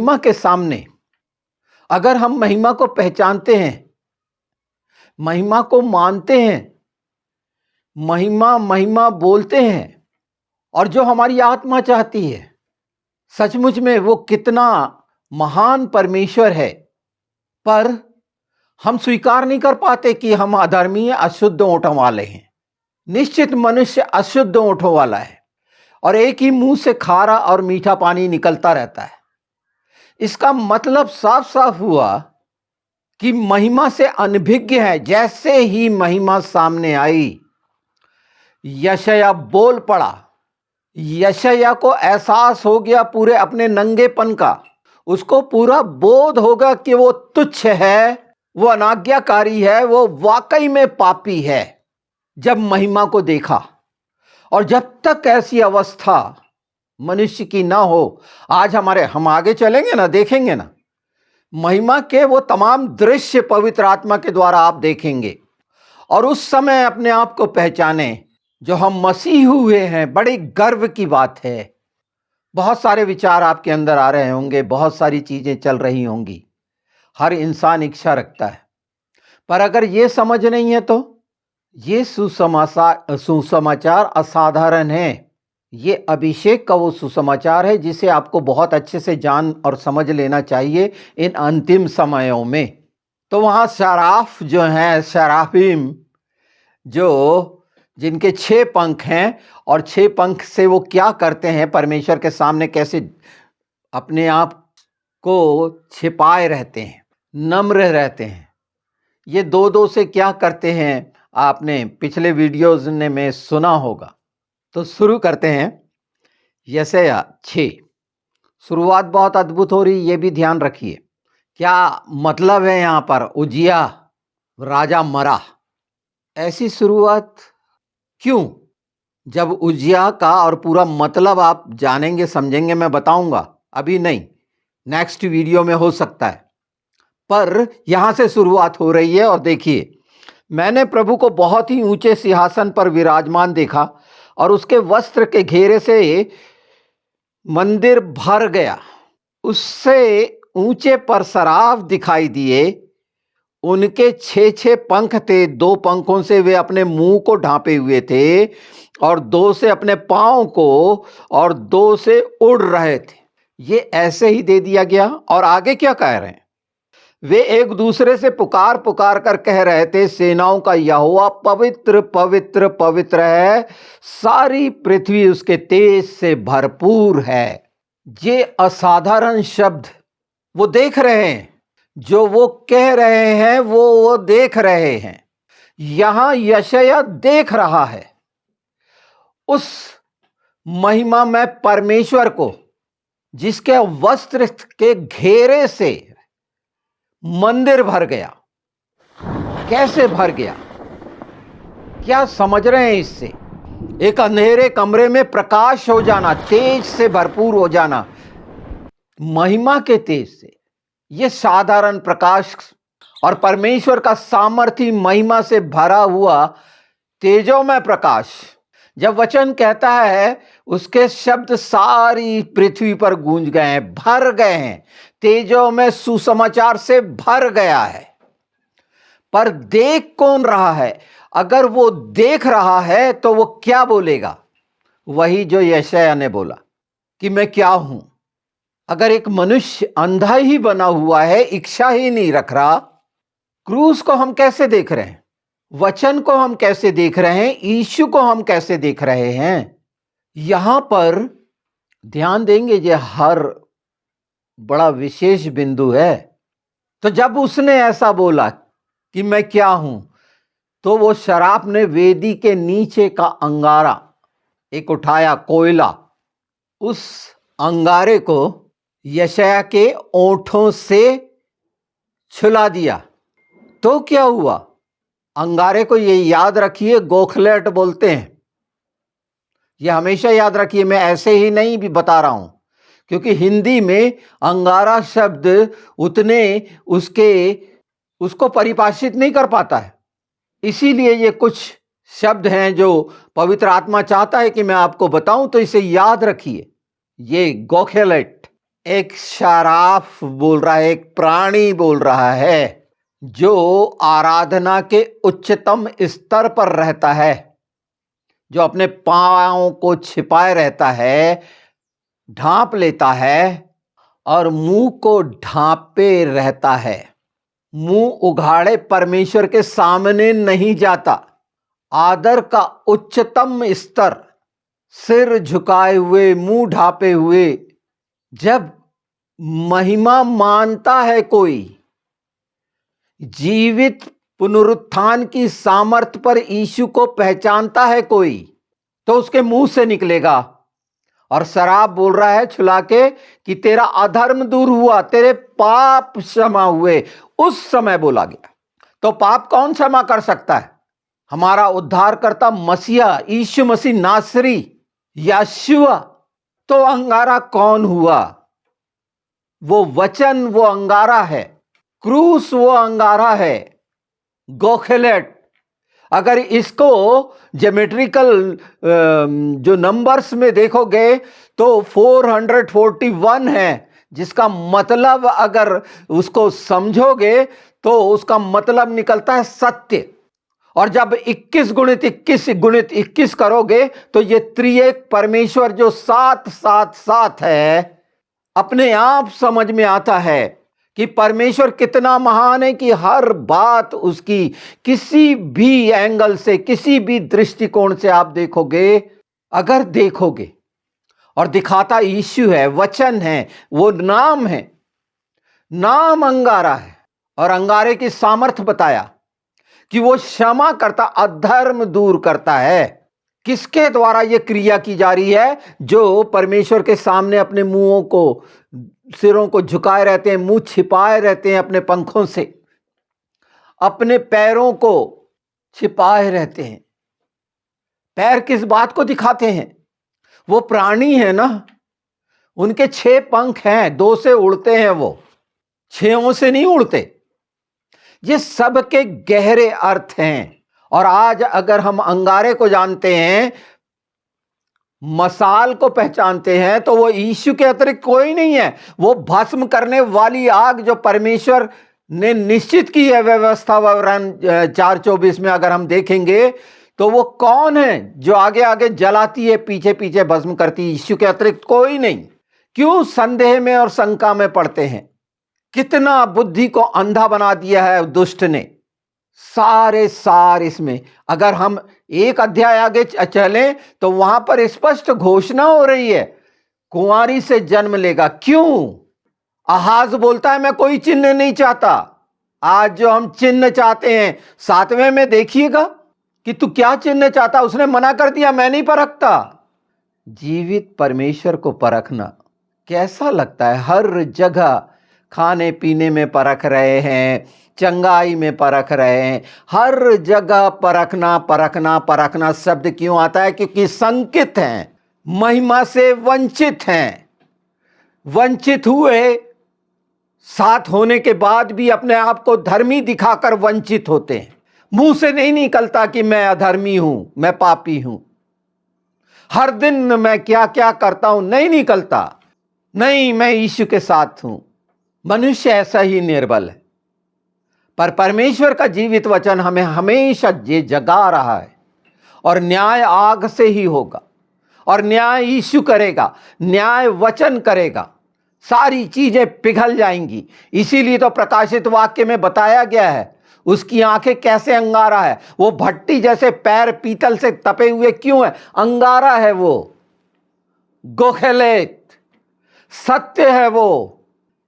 महिमा के सामने अगर हम महिमा को पहचानते हैं, महिमा को मानते हैं, महिमा महिमा बोलते हैं और जो हमारी आत्मा चाहती है, सचमुच में वो कितना महान परमेश्वर है, पर हम स्वीकार नहीं कर पाते कि हम अधर्मी, अशुद्ध ओंठों वाले हैं। निश्चित मनुष्य अशुद्ध ओंठों वाला है और एक ही मुंह से खारा और मीठा पानी निकलता रहता है। इसका मतलब साफ साफ हुआ कि महिमा से अनभिज्ञ है। जैसे ही महिमा सामने आई, यशायाह बोल पड़ा। यशायाह को एहसास हो गया पूरे अपने नंगेपन का। उसको पूरा बोध होगा कि वो तुच्छ है, वो अनाज्ञाकारी है, वो वाकई में पापी है। जब महिमा को देखा, और जब तक ऐसी अवस्था मनुष्य की ना हो, आज हम आगे चलेंगे ना, देखेंगे ना, महिमा के वो तमाम दृश्य पवित्र आत्मा के द्वारा आप देखेंगे और उस समय अपने आप को पहचाने जो हम मसीह हुए हैं। बड़ी गर्व की बात है। बहुत सारे विचार आपके अंदर आ रहे होंगे, बहुत सारी चीजें चल रही होंगी। हर इंसान इच्छा रखता है, पर अगर ये समझ नहीं है तो ये सुसमाचार असाधारण है। ये अभिषेक का वो सुसमाचार है जिसे आपको बहुत अच्छे से जान और समझ लेना चाहिए इन अंतिम समयों में। तो वहाँ शराफ जो हैं, शराफीम, जो जिनके 6 पंख हैं और 6 पंख से वो क्या करते हैं, परमेश्वर के सामने कैसे अपने आप को छिपाए रहते हैं, नम्र रहते हैं। ये दो से क्या करते हैं, आपने पिछले वीडियोज में सुना होगा। तो शुरू करते हैं। यशायाह 6। शुरुआत बहुत अद्भुत हो रही, ये भी ध्यान रखिए। क्या मतलब है यहाँ पर? उजिया राजा मरा, ऐसी शुरुआत क्यों? जब उजिया का और पूरा मतलब आप जानेंगे, समझेंगे, मैं बताऊंगा, अभी नहीं, नेक्स्ट वीडियो में हो सकता है, पर यहां से शुरुआत हो रही है। और देखिए, मैंने प्रभु को बहुत ही ऊंचे सिंहासन पर विराजमान देखा और उसके वस्त्र के घेरे से मंदिर भर गया। उससे ऊंचे पर सराफ दिखाई दिए। उनके 6 पंख थे। 2 पंखों से वे अपने मुंह को ढांपे हुए थे और 2 से अपने पांव को, और 2 से उड़ रहे थे। ये ऐसे ही दे दिया गया। और आगे क्या कह रहे हैं? वे एक दूसरे से पुकार पुकार कर कह रहे थे, सेनाओं का यहोवा पवित्र पवित्र पवित्र है, सारी पृथ्वी उसके तेज से भरपूर है। ये असाधारण शब्द वो देख रहे हैं, जो वो कह रहे हैं वो देख रहे हैं। यहां यशायाह देख रहा है उस महिमा में परमेश्वर को, जिसके वस्त्र के घेरे से मंदिर भर गया। कैसे भर गया? क्या समझ रहे हैं इससे? एक अंधेरे कमरे में प्रकाश हो जाना, तेज से भरपूर हो जाना, महिमा के तेज से। यह साधारण प्रकाश और परमेश्वर का सामर्थ्य महिमा से भरा हुआ तेजोमय प्रकाश। जब वचन कहता है उसके शब्द सारी पृथ्वी पर गूंज गए हैं, भर गए हैं, तेजों में सुसमाचार से भर गया है। पर देख कौन रहा है? अगर वो देख रहा है तो वो क्या बोलेगा? वही जो यशायाह ने बोला कि मैं क्या हूं। अगर एक मनुष्य अंधा ही बना हुआ है, इच्छा ही नहीं रख रहा, क्रूस को हम कैसे देख रहे हैं? वचन को हम कैसे देख रहे हैं? यीशु को हम कैसे देख रहे हैं? यहां पर ध्यान देंगे, ये हर बड़ा विशेष बिंदु है। तो जब उसने ऐसा बोला कि मैं क्या हूं, तो वो शराफ ने वेदी के नीचे का अंगारा एक उठाया, कोयला, उस अंगारे को यशायाह के ओंठों से छुला दिया। तो क्या हुआ? अंगारे को ये याद रखिए, गोखलेट बोलते हैं। ये हमेशा याद रखिए, मैं ऐसे ही नहीं भी बता रहा हूं, क्योंकि हिंदी में अंगारा शब्द उतने उसको परिभाषित नहीं कर पाता है। इसीलिए ये कुछ शब्द हैं जो पवित्र आत्मा चाहता है कि मैं आपको बताऊं, तो इसे याद रखिए। ये गोखेलेट, एक शराफ बोल रहा है, एक प्राणी बोल रहा है जो आराधना के उच्चतम स्तर पर रहता है, जो अपने पांवों को छिपाए रहता है, ढांप लेता है और मुंह को ढांपे रहता है, मुंह उघाड़े परमेश्वर के सामने नहीं जाता। आदर का उच्चतम स्तर, सिर झुकाए हुए, मुंह ढांपे हुए। जब महिमा मानता है कोई, जीवित पुनरुत्थान की सामर्थ पर यीशु को पहचानता है कोई, तो उसके मुंह से निकलेगा। और शराब बोल रहा है छुला के कि तेरा अधर्म दूर हुआ, तेरे पाप क्षमा हुए, उस समय बोला गया। तो पाप कौन क्षमा कर सकता है? हमारा उद्धारकर्ता मसीहा यीशु मसीह नासरी, यशुआ। तो अंगारा कौन हुआ? वो वचन, वो अंगारा है। क्रूस वो अंगारा है। गोखेलेट, अगर इसको ज्योमेट्रिकल जो नंबर्स में देखोगे तो 441 है, जिसका मतलब अगर उसको समझोगे तो उसका मतलब निकलता है सत्य। और जब 21 गुणित 21 गुणित 21 करोगे तो ये त्रिएक परमेश्वर जो 777 है, अपने आप समझ में आता है कि परमेश्वर कितना महान है कि हर बात उसकी किसी भी एंगल से, किसी भी दृष्टिकोण से आप देखोगे, अगर देखोगे, और दिखाता यीशु है, वचन है, वो नाम है, नाम अंगारा है। और अंगारे की सामर्थ बताया कि वो क्षमा करता, अधर्म दूर करता है। किसके द्वारा ये क्रिया की जा रही है? जो परमेश्वर के सामने अपने मुंहों को, सिरों को झुकाए रहते हैं, मुंह छिपाए रहते हैं अपने पंखों से, अपने पैरों को छिपाए रहते हैं। पैर किस बात को दिखाते हैं? वो प्राणी है ना, उनके 6 पंख हैं, 2 से उड़ते हैं, वो 6 से नहीं उड़ते। ये सब के गहरे अर्थ हैं। और आज अगर हम अंगारे को जानते हैं, मसाल को पहचानते हैं, तो वो यीशु के अतिरिक्त कोई नहीं है। वो भस्म करने वाली आग जो परमेश्वर ने निश्चित की है व्यवस्था विवरण 4:24 में अगर हम देखेंगे तो वो कौन है जो आगे आगे जलाती है, पीछे पीछे भस्म करती है? यीशु के अतिरिक्त कोई नहीं। क्यों संदेह में और शंका में पड़ते हैं? कितना बुद्धि को अंधा बना दिया है दुष्ट ने। सारे सार इसमें, अगर हम एक अध्याय आगे चलें तो वहां पर स्पष्ट घोषणा हो रही है, कुंवारी से जन्म लेगा। क्यों? आहाज बोलता है मैं कोई चिन्ह नहीं चाहता। आज जो हम चिन्ह चाहते हैं, 7वें में देखिएगा कि तू क्या चिन्ह चाहता, उसने मना कर दिया, मैं नहीं परखता। जीवित परमेश्वर को परखना कैसा लगता है? हर जगह खाने पीने में परख रहे हैं, चंगाई में परख रहे हैं, हर जगह परखना परखना परखना शब्द क्यों आता है? क्योंकि संकित हैं, महिमा से वंचित हैं, वंचित हुए, साथ होने के बाद भी अपने आप को धर्मी दिखाकर वंचित होते हैं। मुंह से नहीं निकलता कि मैं अधर्मी हूं, मैं पापी हूं, हर दिन मैं क्या क्या करता हूं, नहीं निकलता, नहीं मैं यीशु के साथ हूं। मनुष्य ऐसा ही निर्बल है, पर परमेश्वर का जीवित वचन हमें हमेशा ये जगा रहा है। और न्याय आग से ही होगा, और न्याय यीशु करेगा, न्याय वचन करेगा, सारी चीजें पिघल जाएंगी। इसीलिए तो प्रकाशित वाक्य में बताया गया है उसकी आंखें कैसे अंगारा है, वो भट्टी जैसे पैर पीतल से तपे हुए क्यों है? अंगारा है वो, गोखेलेत, सत्य है वो।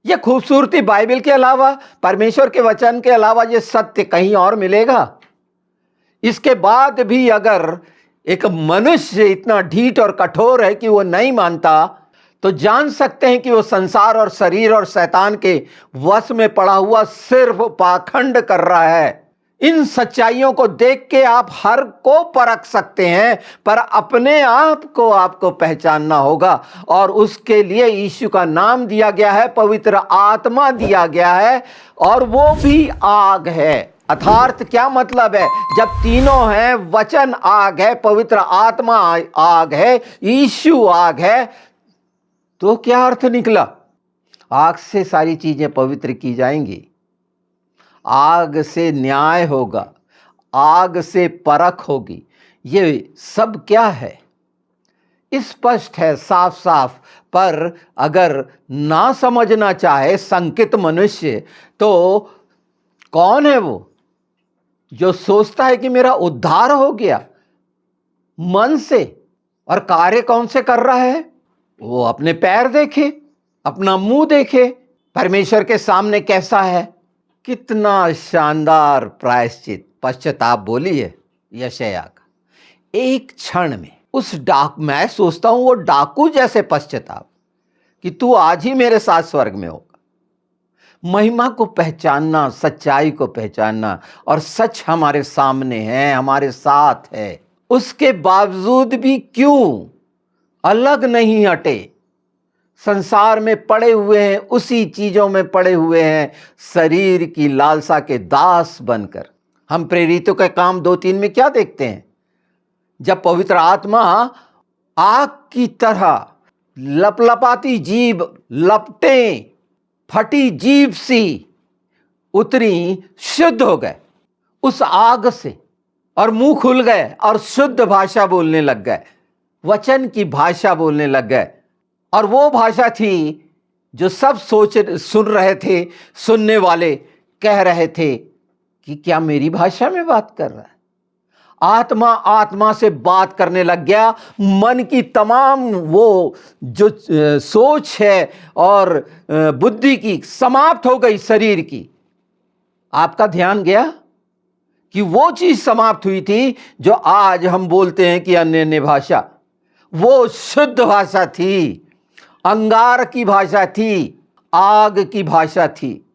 ये खूबसूरती बाइबल के अलावा, परमेश्वर के वचन के अलावा ये सत्य कहीं और मिलेगा? इसके बाद भी अगर एक मनुष्य इतना ढीठ और कठोर है कि वो नहीं मानता, तो जान सकते हैं कि वो संसार और शरीर और शैतान के वश में पड़ा हुआ सिर्फ पाखंड कर रहा है। इन सच्चाइयों को देख के आप हर को परख सकते हैं, पर अपने आप को आपको पहचानना होगा। और उसके लिए यीशु का नाम दिया गया है, पवित्र आत्मा दिया गया है, और वो भी आग है। अर्थात क्या मतलब है? जब तीनों हैं, वचन आग है, पवित्र आत्मा आग है, यीशु आग है, तो क्या अर्थ निकला? आग से सारी चीजें पवित्र की जाएंगी, आग से न्याय होगा, आग से परख होगी। ये सब क्या है? स्पष्ट है, साफ साफ। पर अगर ना समझना चाहे संकित मनुष्य, तो कौन है वो जो सोचता है कि मेरा उद्धार हो गया मन से, और कार्य कौन से कर रहा है? वो अपने पैर देखे, अपना मुंह देखे, परमेश्वर के सामने कैसा है। कितना शानदार प्रायश्चित, पश्चाताप बोली है यशायाह का। एक क्षण में उस मैं सोचता हूं वो डाकू जैसे पश्चाताप, कि तू आज ही मेरे साथ स्वर्ग में होगा। महिमा को पहचानना, सच्चाई को पहचानना, और सच हमारे सामने है, हमारे साथ है, उसके बावजूद भी क्यों अलग नहीं हटे, संसार में पड़े हुए हैं, उसी चीजों में पड़े हुए हैं, शरीर की लालसा के दास बनकर। हम प्रेरितों के काम 2:3 में क्या देखते हैं? जब पवित्र आत्मा आग की तरह लपलपाती जीभ, लपटें फटी जीभ सी उतरी, शुद्ध हो गए उस आग से, और मुंह खुल गए और शुद्ध भाषा बोलने लग गए, वचन की भाषा बोलने लग गए। और वो भाषा थी जो सब सुन रहे थे, सुनने वाले कह रहे थे कि क्या मेरी भाषा में बात कर रहा है? आत्मा आत्मा से बात करने लग गया। मन की तमाम वो जो सोच है और बुद्धि की समाप्त हो गई, शरीर की। आपका ध्यान गया कि वो चीज समाप्त हुई थी जो आज हम बोलते हैं कि अन्य अन्य भाषा, वो शुद्ध भाषा थी, अंगार की भाषा थी, आग की भाषा थी,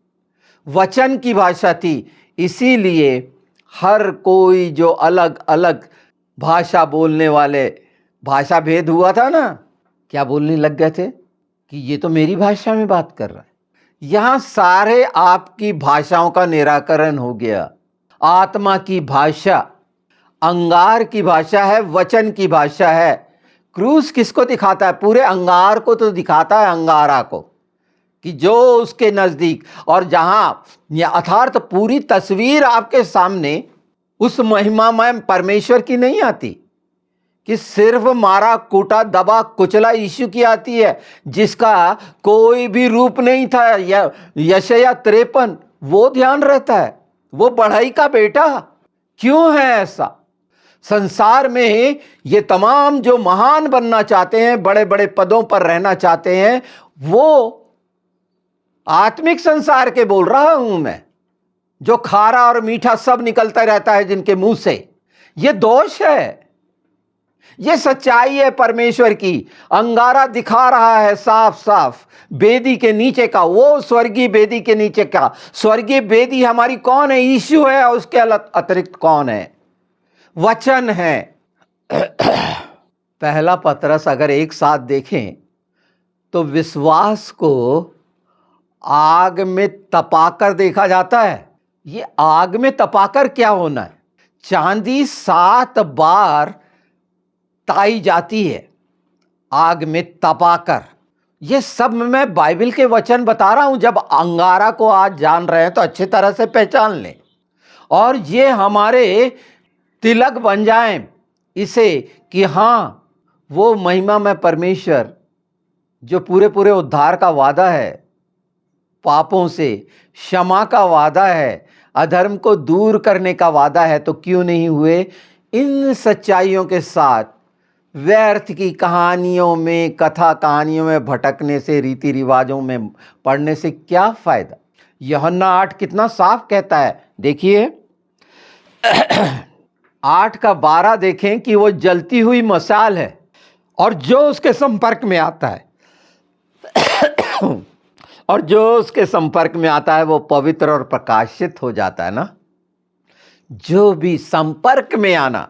वचन की भाषा थी। इसीलिए हर कोई जो अलग अलग भाषा बोलने वाले, भाषा भेद हुआ था ना, क्या बोलने लग गए थे कि ये तो मेरी भाषा में बात कर रहा है। यहां सारे आपकी भाषाओं का निराकरण हो गया। आत्मा की भाषा अंगार की भाषा है, वचन की भाषा है। क्रूस किसको दिखाता है? पूरे अंगार को तो दिखाता है, अंगारा को, कि जो उसके नजदीक, और जहां अर्थात पूरी तस्वीर आपके सामने उस महिमामय परमेश्वर की नहीं आती, कि सिर्फ मारा कूटा दबा कुचला यीशु की आती है, जिसका कोई भी रूप नहीं था। यशायाह 53 वो ध्यान रहता है, वो बढ़ई का बेटा। क्यों है ऐसा? संसार में ये तमाम जो महान बनना चाहते हैं, बड़े बड़े पदों पर रहना चाहते हैं, वो आत्मिक संसार के बोल रहा हूं मैं, जो खारा और मीठा सब निकलता रहता है जिनके मुंह से। ये दोष है, ये सच्चाई है परमेश्वर की। अंगारा दिखा रहा है साफ साफ वेदी के नीचे का, वो स्वर्गीय वेदी के नीचे का। स्वर्गीय वेदी हमारी कौन है? यीशु है, और उसके अतिरिक्त कौन है? वचन है। पहला पतरस अगर एक साथ देखें तो विश्वास को आग में तपाकर देखा जाता है। ये आग में तपाकर क्या होना है? चांदी 7 बार ताई जाती है आग में तपाकर। ये सब मैं बाइबल के वचन बता रहा हूं। जब अंगारा को आज जान रहे हैं तो अच्छी तरह से पहचान लें, और ये हमारे तिलक बन जाएं इसे, कि हां, वो महिमा में परमेश्वर जो पूरे पूरे उद्धार का वादा है, पापों से क्षमा का वादा है, अधर्म को दूर करने का वादा है, तो क्यों नहीं हुए? इन सच्चाइयों के साथ व्यर्थ की कहानियों में, कथा कहानियों में भटकने से, रीति रिवाजों में पढ़ने से क्या फायदा? यूहन्ना 8 कितना साफ कहता है, देखिए 8:12 देखें कि वो जलती हुई मशाल है, और जो उसके संपर्क में आता है और जो उसके संपर्क में आता है वो पवित्र और प्रकाशित हो जाता है ना। जो भी संपर्क में आना,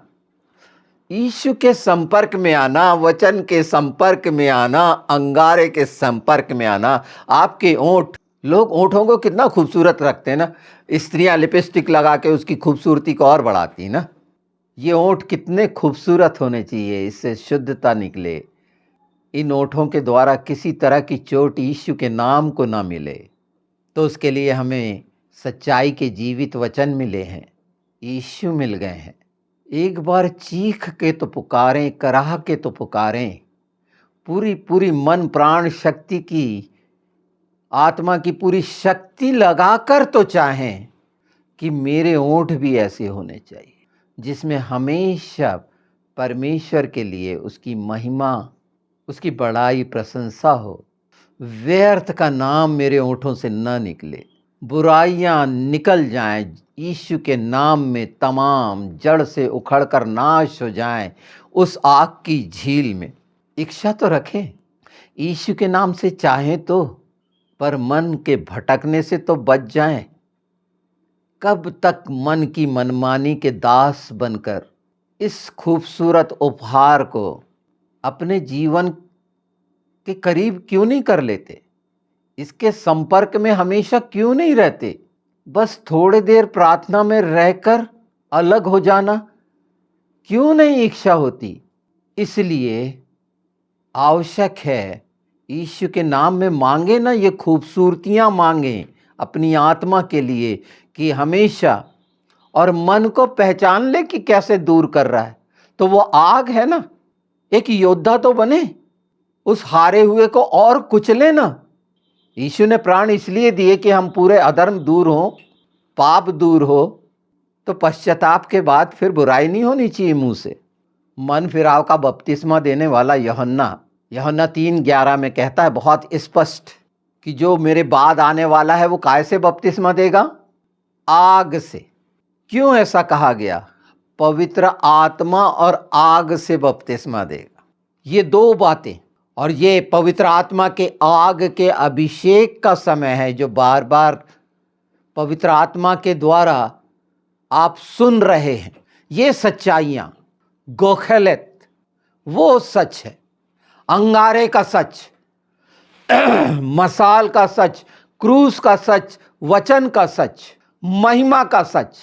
यीशु के संपर्क में आना, वचन के संपर्क में आना, अंगारे के संपर्क में आना। आपके ओंठ, लोग ओंठों को कितना खूबसूरत रखते हैं ना, स्त्रियां लिपस्टिक लगा के उसकी खूबसूरती को और बढ़ाती है ना। ये ओंठ कितने खूबसूरत होने चाहिए, इससे शुद्धता निकले, इन ओठों के द्वारा किसी तरह की चोट यीशु के नाम को ना मिले, तो उसके लिए हमें सच्चाई के जीवित वचन मिले हैं, यीशु मिल गए हैं। एक बार चीख के तो पुकारें, कराह के तो पुकारें, पूरी पूरी मन प्राण शक्ति की, आत्मा की पूरी शक्ति लगाकर तो चाहें कि मेरे ओंठ भी ऐसे होने चाहिए जिसमें हमेशा परमेश्वर के लिए उसकी महिमा, उसकी बड़ाई, प्रशंसा हो। व्यर्थ का नाम मेरे ओंठों से न निकले, बुराइयां निकल जाएं, यीशु के नाम में तमाम जड़ से उखड़कर नाश हो जाएं उस आग की झील में। इच्छा तो रखें, यीशु के नाम से चाहें तो, पर मन के भटकने से तो बच जाएं। कब तक मन की मनमानी के दास बनकर इस खूबसूरत उपहार को अपने जीवन के करीब क्यों नहीं कर लेते? इसके संपर्क में हमेशा क्यों नहीं रहते? बस थोड़ी देर प्रार्थना में रहकर अलग हो जाना क्यों नहीं इच्छा होती? इसलिए आवश्यक है, यीशु के नाम में मांगे ना, ये खूबसूरतियां मांगे अपनी आत्मा के लिए कि हमेशा, और मन को पहचान ले कि कैसे दूर कर रहा है। तो वो आग है ना, एक योद्धा तो बने, उस हारे हुए को और कुचले ना। यीशु ने प्राण इसलिए दिए कि हम पूरे अधर्म दूर हो, पाप दूर हो, तो पश्चाताप के बाद फिर बुराई नहीं होनी चाहिए मुंह से। मन फिराव का बपतिस्मा देने वाला यूहन्ना 3:11 में कहता है बहुत स्पष्ट कि जो मेरे बाद आने वाला है वो काय से बपतिस्मा देगा? आग से। क्यों ऐसा कहा गया? पवित्र आत्मा और आग से बपतिस्मा देगा। ये दो बातें, और ये पवित्र आत्मा के आग के अभिषेक का समय है जो बार बार पवित्र आत्मा के द्वारा आप सुन रहे हैं। ये सच्चाइयां, गोखलेत वो सच है, अंगारे का सच, मसाल का सच, क्रूस का सच, वचन का सच, महिमा का सच।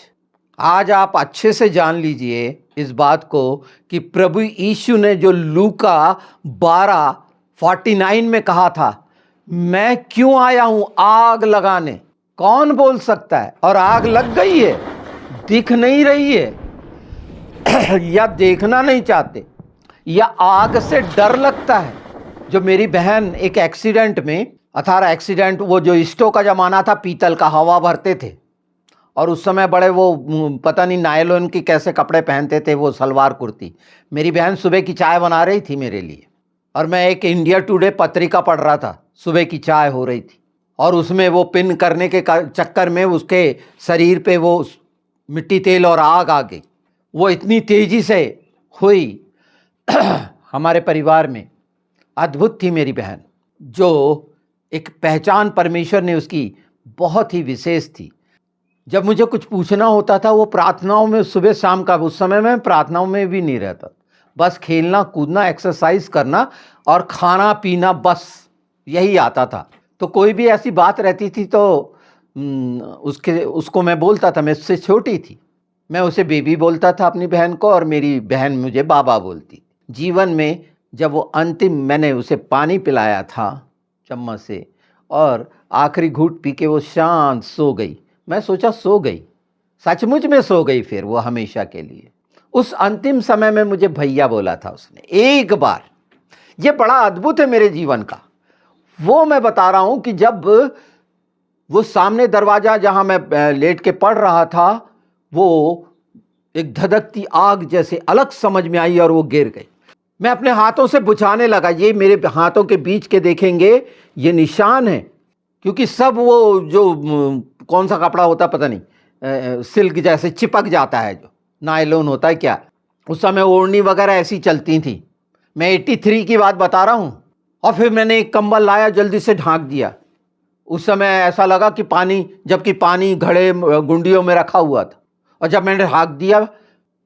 आज आप अच्छे से जान लीजिए इस बात को कि प्रभु यीशु ने जो लूका 12:49 में कहा था, मैं क्यों आया हूं आग लगाने, कौन बोल सकता है? और आग लग गई है, दिख नहीं रही है या देखना नहीं चाहते, या आग से डर लगता है। जो मेरी बहन एक एक्सीडेंट में, 18 एक्सीडेंट, वो जो स्टोव का जमाना था, पीतल का हवा भरते थे, और उस समय बड़े वो पता नहीं नायलॉन की कैसे कपड़े पहनते थे, वो सलवार कुर्ती। मेरी बहन सुबह की चाय बना रही थी मेरे लिए, और मैं एक इंडिया टुडे पत्रिका पढ़ रहा था, सुबह की चाय हो रही थी, और उसमें वो पिन करने के चक्कर में उसके शरीर पे वो मिट्टी तेल और आग आ गई। वो इतनी तेजी से हुई हमारे परिवार में। अद्भुत थी मेरी बहन, जो एक पहचान परमेश्वर ने उसकी बहुत ही विशेष थी। जब मुझे कुछ पूछना होता था, वो प्रार्थनाओं में सुबह शाम का, उस समय मैं प्रार्थनाओं में भी नहीं रहता, बस खेलना कूदना, एक्सरसाइज करना और खाना पीना, बस यही आता था। तो कोई भी ऐसी बात रहती थी तो उसको मैं बोलता था, मैं उससे छोटी थी, मैं उसे बेबी बोलता था अपनी बहन को, और मेरी बहन मुझे बाबा बोलती। जीवन में जब वो अंतिम, मैंने उसे पानी पिलाया था चम्मच से, और आखिरी घूंट पी के वो शांत सो गई। मैं सोचा सो गई, सचमुच में सो गई फिर वो हमेशा के लिए। उस अंतिम समय में मुझे भैया बोला था उसने एक बार। ये बड़ा अद्भुत है मेरे जीवन का। वो मैं बता रहा हूं कि जब वो सामने दरवाजा जहां मैं लेट के पढ़ रहा था, वो एक धधकती आग जैसे अलग समझ में आई और वो गिर गई। मैं अपने हाथों से बुझाने लगा। ये मेरे हाथों के बीच के देखेंगे, ये निशान है, क्योंकि सब वो जो कौन सा कपड़ा होता पता नहीं, सिल्क जैसे चिपक जाता है, जो नायलॉन होता है क्या, उस समय ओढ़नी वगैरह ऐसी चलती थी। मैं 83 की बात बता रहा हूँ। और फिर मैंने एक कंबल लाया, जल्दी से ढांक दिया। उस समय ऐसा लगा कि पानी, जबकि पानी घड़े गुंडियों में रखा हुआ था, और जब मैंने ढांक दिया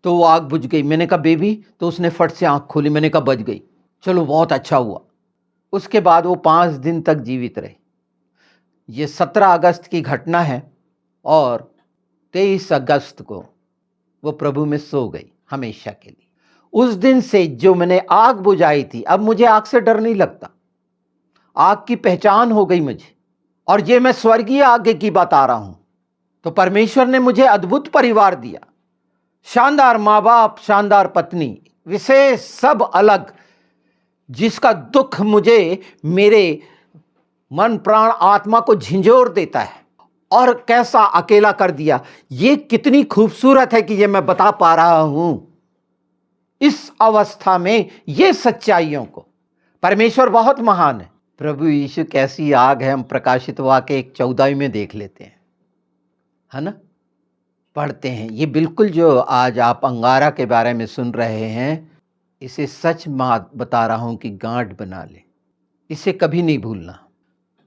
तो वो आग बुझ गई। मैंने कहा बेबी, तो उसने फट से आंख खोली। मैंने कहा बच गई, चलो बहुत अच्छा हुआ। उसके बाद वो 5 दिन तक जीवित रहे। ये 17 अगस्त की घटना है, और 23 अगस्त को वो प्रभु में सो गई हमेशा के लिए। उस दिन से जो मैंने आग बुझाई थी, अब मुझे आग से डर नहीं लगता। आग की पहचान हो गई मुझे, और ये मैं स्वर्गीय आग की बता रहा हूं। तो परमेश्वर ने मुझे अद्भुत परिवार दिया, शानदार माँ बाप, शानदार पत्नी, विशेष, सब अलग, जिसका दुख मुझे मेरे मन प्राण आत्मा को झिंझोर देता है। और कैसा अकेला कर दिया, ये कितनी खूबसूरत है कि ये मैं बता पा रहा हूं। इस अवस्था में ये सच्चाइयों को, परमेश्वर बहुत महान है। प्रभु यीशु कैसी आग है, हम प्रकाशित वाक्य 1:14 में देख लेते हैं, है ना? पढ़ते हैं। ये बिल्कुल जो आज आप अंगारा के बारे में सुन रहे हैं, इसे सच बात बता रहा हूं कि गांठ बना ले, इसे कभी नहीं भूलना।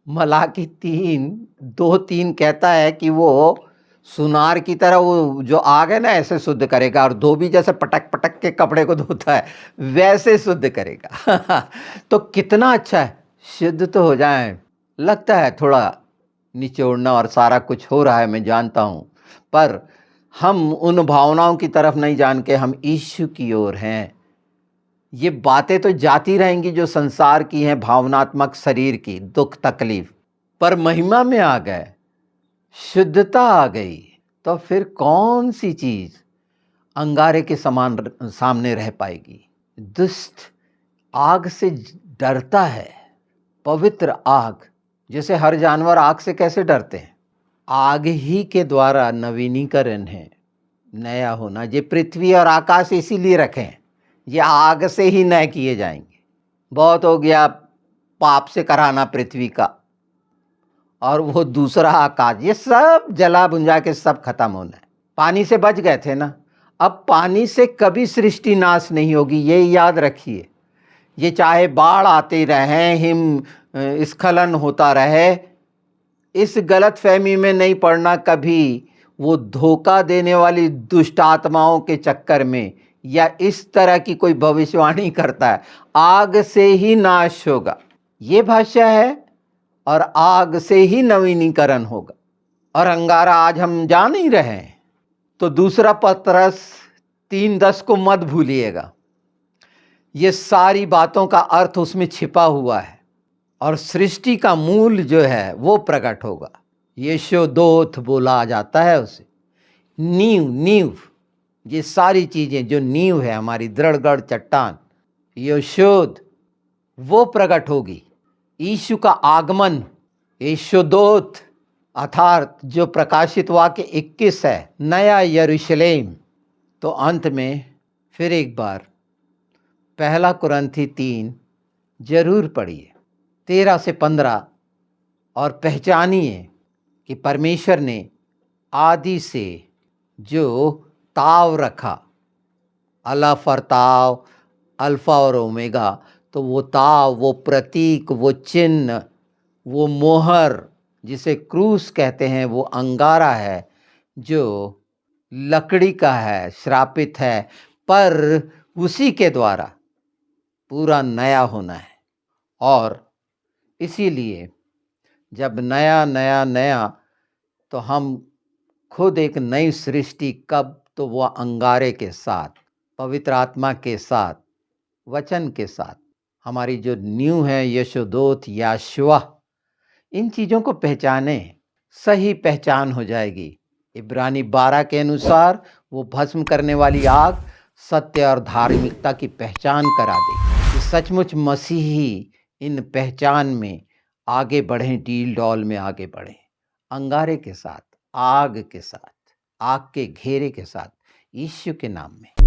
मलाकी 3:2-3 कहता है कि वो सुनार की तरह वो जो आग है ना, ऐसे शुद्ध करेगा, और धोबी जैसे पटक पटक के कपड़े को धोता है वैसे शुद्ध करेगा। तो कितना अच्छा है, शुद्ध तो हो जाए। लगता है थोड़ा निचोड़ना और सारा कुछ हो रहा है, मैं जानता हूँ, पर हम उन भावनाओं की तरफ नहीं जान के हम यीशु की ओर हैं। ये बातें तो जाती रहेंगी जो संसार की हैं, भावनात्मक शरीर की, दुख तकलीफ, पर महिमा में आ गए, शुद्धता आ गई, तो फिर कौन सी चीज अंगारे के समान सामने रह पाएगी? दुष्ट आग से डरता है, पवित्र आग, जैसे हर जानवर आग से कैसे डरते हैं, आग ही के द्वारा नवीनीकरण है, नया होना। ये पृथ्वी और आकाश इसीलिए रखें, ये आग से ही नए किए जाएंगे। बहुत हो गया पाप से कराना पृथ्वी का, और वो दूसरा आकाश, ये सब जला बुझा के सब खत्म होना है। पानी से बच गए थे ना, अब पानी से कभी सृष्टि नाश नहीं होगी, ये याद रखिए। ये चाहे बाढ़ आते रहे, हिम स्खलन होता रहे, इस गलत फहमी में नहीं पड़ना कभी, वो धोखा देने वाली दुष्ट आत्माओं के चक्कर में, या इस तरह की कोई भविष्यवाणी करता है, आग से ही नाश होगा, ये भाष्य है, और आग से ही नवीनीकरण होगा। और अंगारा आज हम जा नहीं रहे हैं, तो दूसरा पत्रस 3:10 को मत भूलिएगा। ये सारी बातों का अर्थ उसमें छिपा हुआ है, और सृष्टि का मूल जो है वो प्रकट होगा। यशोदोथ बोला जाता है उसे, नींव, ये सारी चीजें जो नींव है, हमारी दृढ़गढ़ चट्टान, यशोद, वो प्रकट होगी। यीशु का आगमन, यशोदोथ, अर्थात जो प्रकाशित वाक्य 21 है, नया यरूशलेम। तो अंत में फिर एक बार 1 कुरिन्थी 3 जरूर पढ़िए, 13 से 15, और पहचानिए कि परमेश्वर ने आदि से जो ताव रखा, अलफ और ताव, अल्फा और ओमेगा, तो वो ताव, वो प्रतीक, वो चिन्ह, वो मोहर, जिसे क्रूस कहते हैं, वो अंगारा है जो लकड़ी का है, श्रापित है, पर उसी के द्वारा पूरा नया होना है। और इसीलिए जब नया नया नया, तो हम खुद एक नई सृष्टि, कब? तो वह अंगारे के साथ, पवित्र आत्मा के साथ, वचन के साथ, हमारी जो न्यू है, यशोदोथ, याशुआ, इन चीज़ों को पहचाने, सही पहचान हो जाएगी। इब्रानी 12 के अनुसार वो भस्म करने वाली आग सत्य और धार्मिकता की पहचान करा देगी। सचमुच मसीही इन पहचान में आगे बढ़ें, डील डॉल में आगे बढ़ें, अंगारे के साथ, आग के साथ, आग के घेरे के साथ, यीशु के नाम में।